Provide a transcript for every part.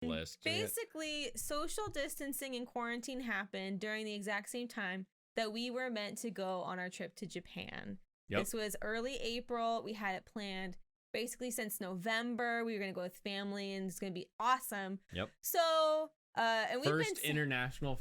list. Basically, social distancing and quarantine happened during the exact same time that we were meant to go on our trip to Japan. Yep. This was early April. We had it planned basically since November. We were going to go with family and it's going to be awesome. Yep. So, and we've first been international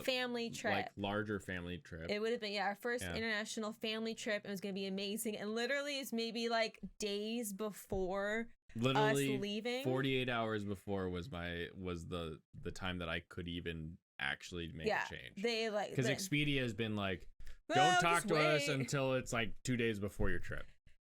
family trip. Like larger family trip. It would have been our first international family trip. It was going to be amazing. And literally it's maybe like days before us leaving. 48 hours before was the time that I could even actually make a change. They like because Expedia has been like, don't talk to us until it's like 2 days before your trip.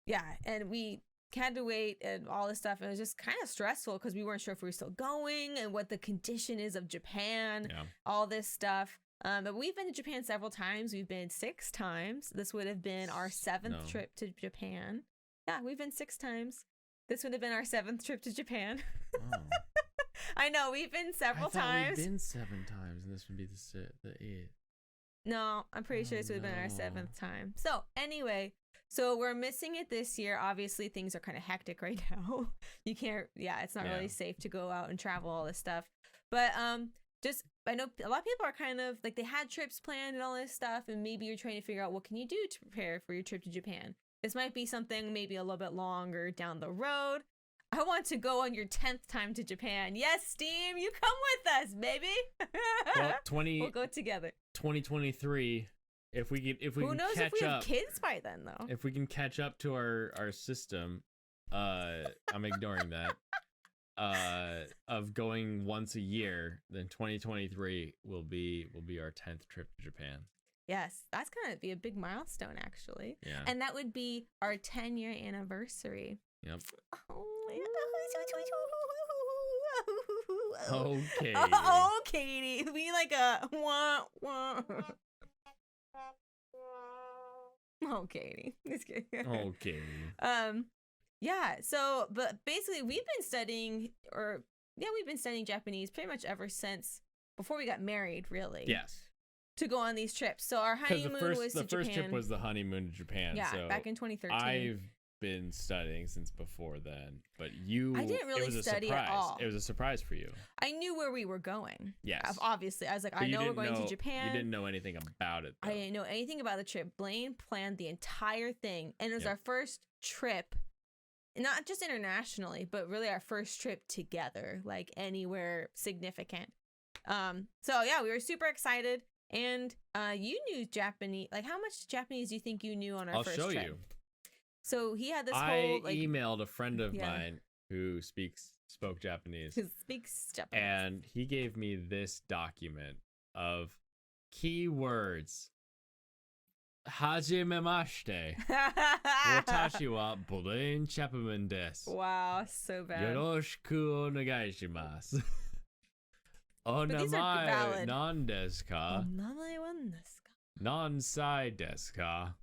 Yeah, and we had to wait and all this stuff. And it was just kind of stressful because we weren't sure if we were still going and what the condition is of Japan, all this stuff. But we've been to Japan several times. We've been 6 times. This would have been our 7th trip to Japan. Yeah, we've been 6 times. This would have been our 7th trip to Japan. Oh. I know, we've been several times. We've been 7 times, and this would be the 8th. No, I'm pretty sure this would have been our 7th time. So anyway, so we're missing it this year. Obviously, things are kind of hectic right now. You can't, it's not really safe to go out and travel, all this stuff. But just, I know a lot of people are kind of like, they had trips planned and all this stuff, and maybe you're trying to figure out what can you do to prepare for your trip to Japan. This might be something maybe a little bit longer down the road. I want to go on your 10th time to Japan. Yes, Steam, you come with us, baby. Well, we'll go together. 2023. If we can who knows catch if we have up, kids by then though. If we can catch up to our system, I'm ignoring that. Of going once a year, then 2023 will be our 10th trip to Japan. Yes, that's gonna be a big milestone actually. Yeah. And that would be our 10-year anniversary. Yep. Oh, okay. Oh, Katey. We like a wah wah. Oh, Katey. Okay. Yeah. So, but basically, we've been studying Japanese pretty much ever since before we got married. Really. Yes. To go on these trips. So our honeymoon was to Japan. The first trip was the honeymoon to Japan. Yeah, so back in 2013. I've been studying since before then, but I didn't really study at all. It was a surprise for you. I knew where we were going. Yes. Obviously. I was like, I know we're going to Japan. You didn't know anything about it, though. I didn't know anything about the trip. Blaine planned the entire thing, and it was our first trip, not just internationally, but really our first trip together, like anywhere significant. So yeah, we were super excited. And you knew Japanese. Like, how much Japanese do you think you knew on our first trip? I'll show you. So he had this whole like. I emailed a friend of mine who spoke Japanese. And he gave me this document of keywords. Hajimemashite. Watashi wa Blaine Chapman desu. Wow, so bad. Yoroshiku onegaishimasu. Onamae nan desu ka? Nansai desu ka?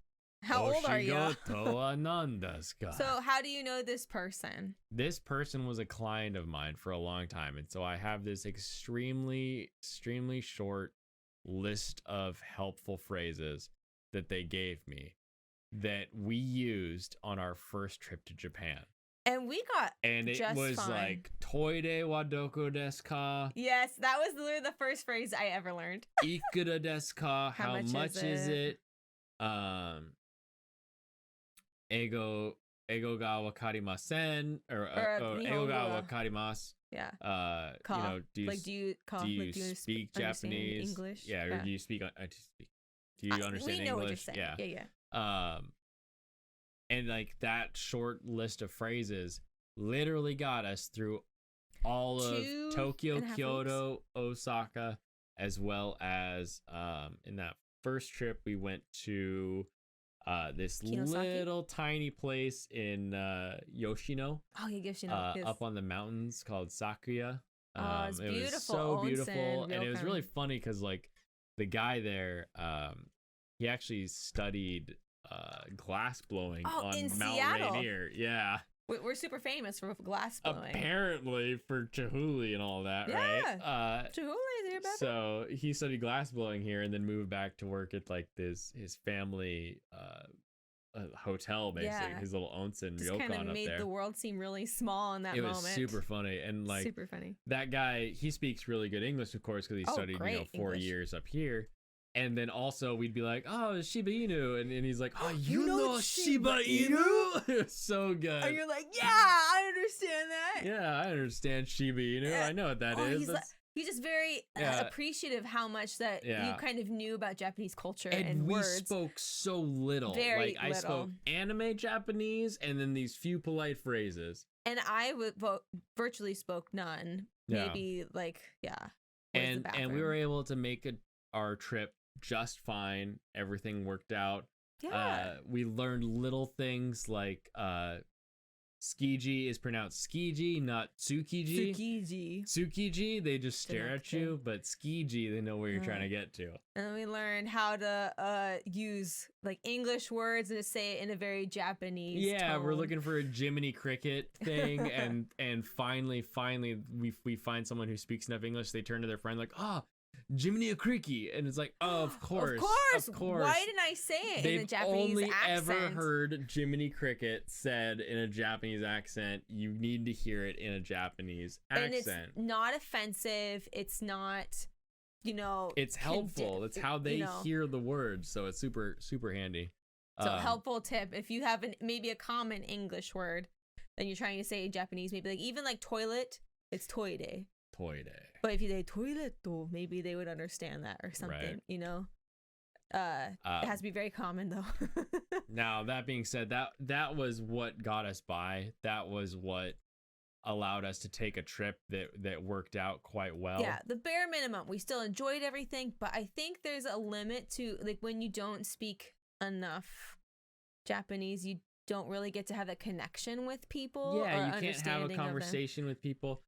How old are you? Oshigoto wa nan desu ka? So how do you know this person? This person was a client of mine for a long time. And so I have this extremely short list of helpful phrases that they gave me that we used on our first trip to Japan. And we got it was fine. Like toire wa doko desu ka? Yes, that was literally the first phrase I ever learned. Ikura desu ka? How much is it? Ego ga wakarimasen or ego ga wakarimasu. Yeah. Do you speak Japanese? English? Yeah, or do you speak? Do you understand we know English? What you're saying. Yeah. And like that short list of phrases literally got us through all of Tokyo, Kyoto, Osaka, as well as in that first trip we went to this little tiny place in Yoshino. Oh, yeah, Yoshino. Yes. Up on the mountains called Sakuya. It's beautiful. It was so beautiful. Onsen, and it was really funny because like the guy there, he actually studied glass blowing on in Mount Seattle. Rainier. Yeah. We're super famous for glass blowing. Apparently for Chihuly and all that, right? Chihuly's here, baby. So he studied glass blowing here and then moved back to work at like his family hotel, basically, his little onsen just ryokan kind of up made there. the world seem really small in that moment. It was super funny, and like super funny. That guy, he speaks really good English, of course, because he studied 4 years up here. And then also we'd be like, oh, Shiba Inu, and he's like, oh, you know Shiba Inu? It's so good. And you're like, yeah, I understand that. Yeah, I understand Shiba Inu. I know what that is. He's just very appreciative how much that you kind of knew about Japanese culture and we words. Spoke so little. Very I spoke anime Japanese and then these few polite phrases. And I virtually spoke none. Maybe And we were able to make our trip just fine. Everything worked out. Yeah. We learned little things like Skiji is pronounced Skiji, not Tsukiji. Tsukiji, they just stare at you, but Skiji, they know where you're trying to get to. And then we learned how to use like English words and to say it in a very Japanese tone. We're looking for a Jiminy Cricket thing, and finally we find someone who speaks enough English. They turn to their friend like, Jiminy Cricket, and it's like, oh, of course. Why didn't I say it in a Japanese accent? They've only ever heard Jiminy Cricket said in a Japanese accent. You need to hear it in a Japanese accent. And it's not offensive. It's not, it's helpful. It's how they hear the words, so it's super, super handy. So helpful tip, if you have maybe a common English word, and you're trying to say in Japanese, maybe like even like toilet, it's toire. But if you say toilet, maybe they would understand that or something, It has to be very common though. Now, that being said, that was what got us by. That was what allowed us to take a trip that worked out quite well. Yeah, the bare minimum. We still enjoyed everything, but I think there's a limit to like when you don't speak enough Japanese, you don't really get to have a connection with people. Yeah, you can't have a conversation with people.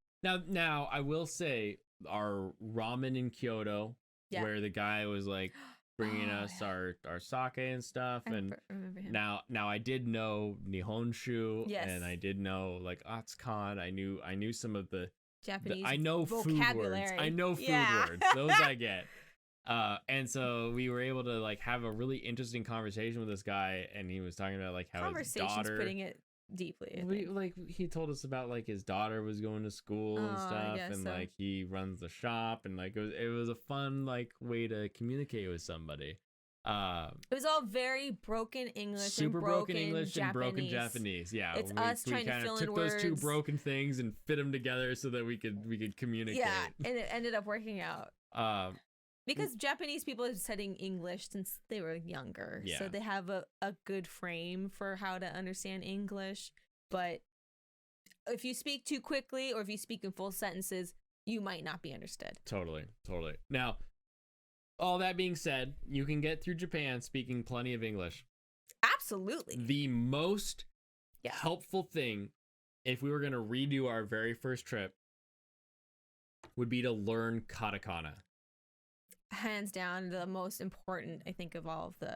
Now, I will say our ramen in Kyoto, where the guy was like bringing us our sake and stuff, and remember him. Now I did know Nihonshu, and I did know like Atsukan. I knew some of the Japanese. I know vocabulary. Food words. I know food words. Those I get. And so we were able to like have a really interesting conversation with this guy, and he was talking about like how his daughter. Putting it deeply. He told us about like his daughter was going to school and stuff, and like he runs the shop, and like it was a fun like way to communicate with somebody. It was all very broken English, super and broken English and broken Japanese. Yeah, it's us trying to fill in words. Took those two broken things and fit them together so that we could communicate. Yeah, and it ended up working out. Because Japanese people have studying English since they were younger. Yeah. So they have a good frame for how to understand English. But if you speak too quickly or if you speak in full sentences, you might not be understood. Totally. Now, all that being said, you can get through Japan speaking plenty of English. Absolutely. The most helpful thing, if we were going to redo our very first trip, would be to learn katakana. Hands down the most important, I think, of all of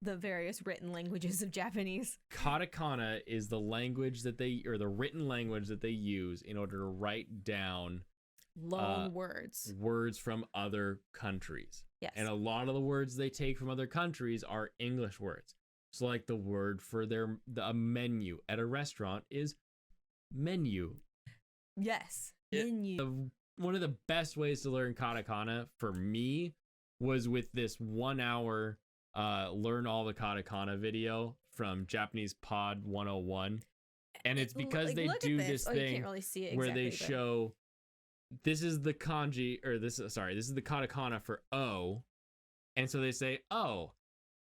the various written languages of Japanese. Katakana is the language the written language that they use in order to write down loan words from other countries. Yes. And a lot of the words they take from other countries are English words. So like the word for a menu at a restaurant is menu. Yes. Menu. One of the best ways to learn katakana for me was with this 1 hour learn all the katakana video from Japanese Pod 101. And it's because they do this thing you can't really see it where they show this is the kanji, or this is the katakana for O. And so they say, oh,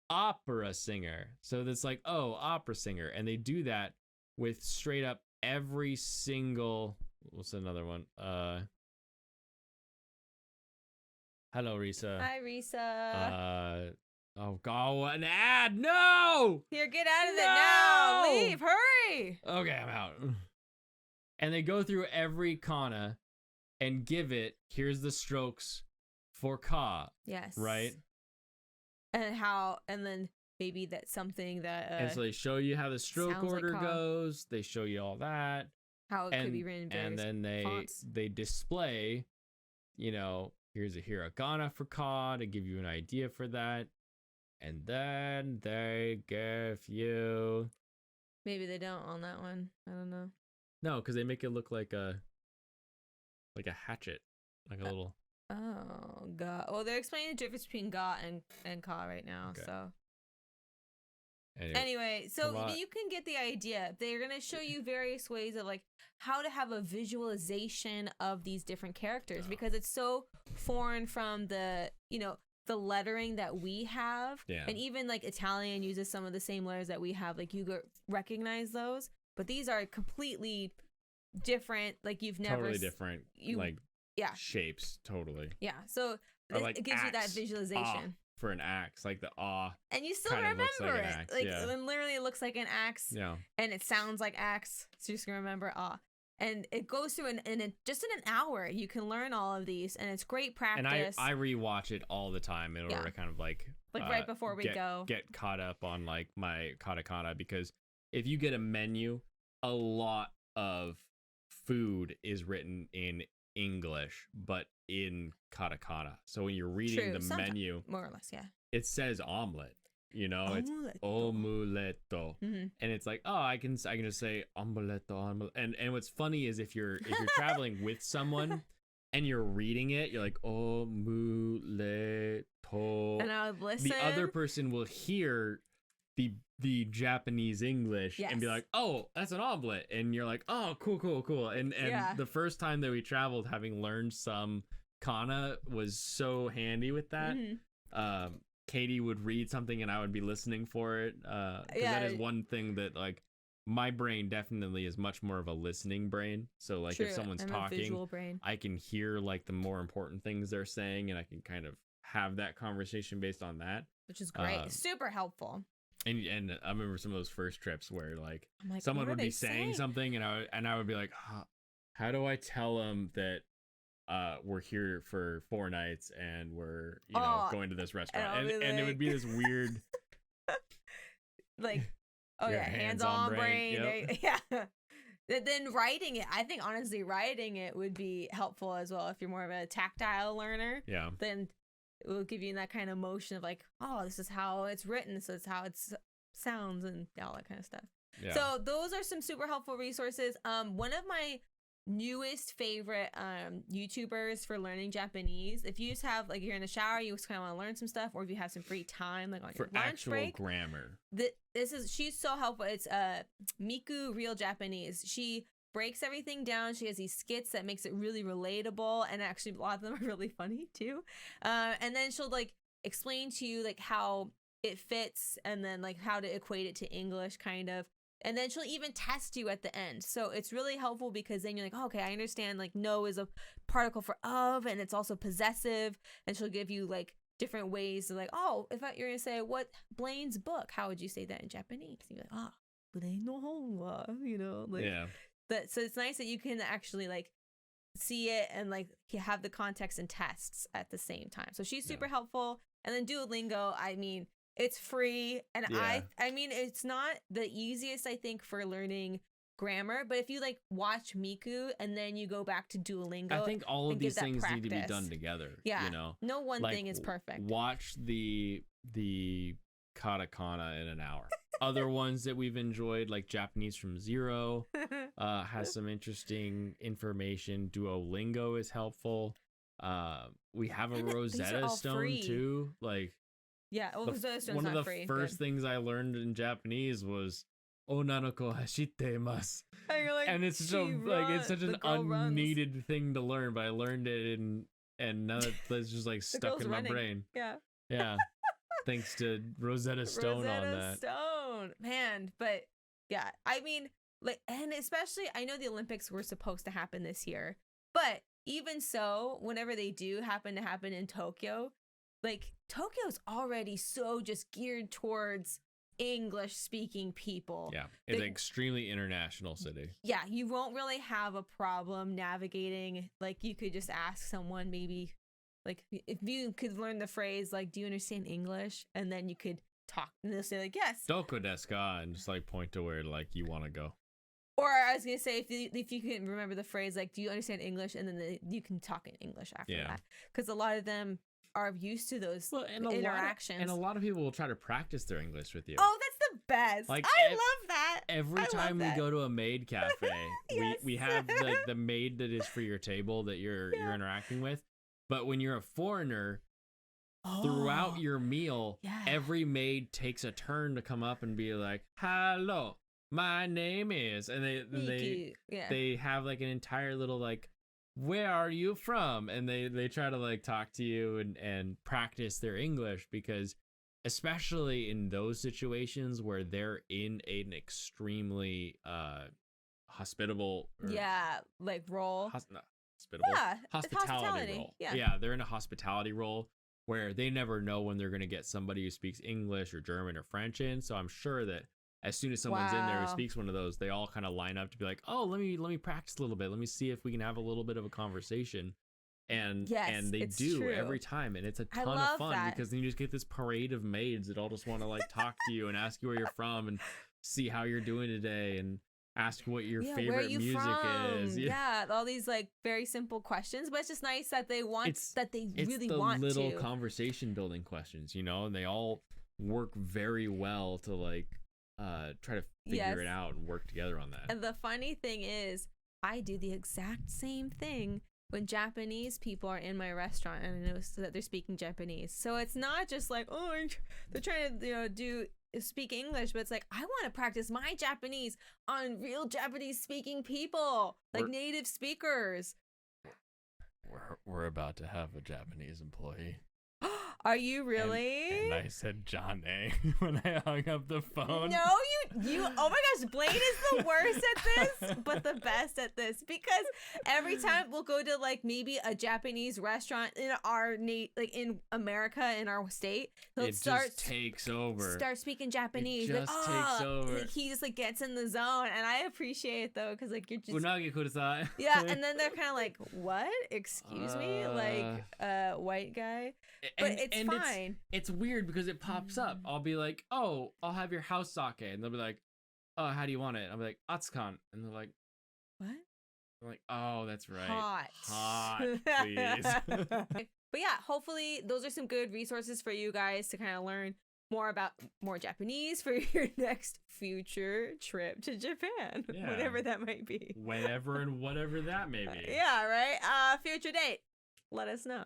opera singer. So that's like, oh, opera singer. And they do that with straight up every single, what's another one? Hello, Risa. Hi, Risa. Oh, God, an ad. No! Here, get out of it now. Leave, hurry. Okay, I'm out. And they go through every kana and give it, here's the strokes for ka. Yes. Right? And then maybe that's something that... and so they show you how the stroke order goes. They show you all that. How it could be written in various And then fonts. they display, here's a hiragana for ka to give you an idea for that. and then they give you. Maybe they don't on that one. I don't know. No, because they make it look like a hatchet, like a little. Oh God. Well, they're explaining the difference between ga and ka right now. Okay. So. Anyway, so you can get the idea. They're going to show you various ways of like how to have a visualization of these different characters because it's so foreign from the, the lettering that we have. Yeah. And even like Italian uses some of the same letters that we have. Like you recognize those, but these are completely different. Like you've never totally different. Shapes. Totally. Yeah. So it gives you that visualization. For an axe, like the and you still remember it. When literally it looks like an axe, and it sounds like axe, so you're just gonna remember and it goes through just in an hour you can learn all of these, and it's great practice. And I rewatch it all the time in order to kind of like right before we get caught up on like my katakana, because if you get a menu, a lot of food is written in English, but in katakana. So when you're reading the menu, more or less, it says omelet. It's omuletto, and it's like, I can just say omuletto. And what's funny is if you're traveling with someone and you're reading it, you're like omuletto, and I would listen. The other person will hear the Japanese English and be like, oh, that's an omelet, and you're like, oh, cool. And the first time that we traveled, having learned some kana was so handy with that. Katey would read something and I would be listening for it. That is one thing that like my brain definitely is much more of a listening brain. So like if someone's talking, I can hear like the more important things they're saying, and I can kind of have that conversation based on that, which is great. Super helpful. And I remember some of those first trips where like someone would be saying something and I would be like, how do I tell them that we're here for 4 nights and we're going to this restaurant, and it would be this weird like hands on brain. Yep. Then writing it, I think honestly writing it would be helpful as well if you're more of a tactile learner. Yeah. Then it will give you that kind of motion of like, this is how it's written, so it's how it sounds and all that kind of stuff. Yeah. So those are some super helpful resources. One of my newest favorite YouTubers for learning Japanese, if you just have like you're in the shower, you just kind of want to learn some stuff, or if you have some free time like on your lunch break, grammar. She's so helpful. It's Miku Real Japanese. She breaks everything down. She has these skits that makes it really relatable, and actually a lot of them are really funny too. And then she'll like explain to you like how it fits, and then like how to equate it to English kind of. And then she'll even test you at the end. So it's really helpful because then you're like, okay, I understand like no is a particle for of, and it's also possessive. And she'll give you like different ways to like, if you're going to say, what Blaine's book, how would you say that in Japanese? And you're like, Blaine no honwa, like. Yeah. So it's nice that you can actually like see it and like have the context and tests at the same time. So she's super helpful. And then Duolingo, I mean, it's free. And I mean, it's not the easiest, I think, for learning grammar. But if you like watch Miku and then you go back to Duolingo, I think all of these things need to be done together. Yeah. No one thing is perfect. Watch the katakana in an hour. Other ones that we've enjoyed, like Japanese from Zero, has some interesting information. Duolingo is helpful. We have a Rosetta Stone too. Like, Rosetta Stone's one of the free. first things I learned in Japanese was "Onanoko hashitemasu," and it's it's such an unneeded thing to learn, but I learned it and now it's just like stuck in my brain. Yeah. Thanks to Rosetta Stone on that. Stone, man. But yeah, I mean, like, and especially, I know the Olympics were supposed to happen this year, but even so, whenever they do happen to happen in Tokyo, like Tokyo's already so just geared towards English speaking people. Yeah, it's an extremely international city. Yeah, you won't really have a problem navigating. Like, you could just ask someone maybe. Like, if you could learn the phrase, like, do you understand English? And then you could talk, and they'll say, like, yes. Doko desu ka? And just, like, point to where, like, you want to go. Or I was going to say, if you can remember the phrase, like, do you understand English? And then you can talk in English after that. Because a lot of them, are used to those interactions. And a lot of people will try to practice their English with you. Oh, that's the best. Like, I love that. Every time we go to a maid cafe, we have like the maid that is for your table that you're interacting with. But when you're a foreigner, throughout your meal, every maid takes a turn to come up and be like, "Hello, my name is," and they have like an entire little like, "Where are you from?" and they try to like talk to you and practice their English, because especially in those situations where they're in an extremely hospitable role. Hospitality role. Yeah, they're in a hospitality role where they never know when they're going to get somebody who speaks English or German or French in. So I'm sure that as soon as someone's in there who speaks one of those, they all kind of line up to be like, "Oh, let me practice a little bit. Let me see if we can have a little bit of a conversation." And they do every time, and it's a ton of fun because then you just get this parade of maids that all just want to like talk to you and ask you where you're from and see how you're doing today and ask what your favorite music is. Yeah, all these like very simple questions, but it's just nice that they want it's the little conversation building questions, you know, and they all work very well to like try to figure it out and work together on that. And the funny thing is, I do the exact same thing when Japanese people are in my restaurant and I know that they're speaking Japanese. So it's not just like, oh, they're trying to speak English, but it's like, I want to practice my Japanese on real Japanese speaking people, like native speakers. We're about to have a Japanese employee. Are you really? And I said John A when I hung up the phone. No, you. Oh my gosh, Blaine is the worst at this, but the best at this, because every time we'll go to like maybe a Japanese restaurant in our in America, in our state, just takes over. Start speaking Japanese. It just takes over. Like, he just like gets in the zone, and I appreciate it though, because like you're just Unagi kudasai. Yeah, and then they're kind of like, what? Excuse me, like white guy. But it's fine. It's weird because it pops up. I'll be like, "Oh, I'll have your house sake," and they'll be like, "Oh, how do you want it?" I'll be like, "Atsukan," and they're like, "What?" I'm like, "Oh, that's right, hot, please." But yeah, hopefully those are some good resources for you guys to kind of learn more about more Japanese for your next future trip to Japan, whatever that might be. Whenever and whatever that may be. Yeah, right. Future date. Let us know.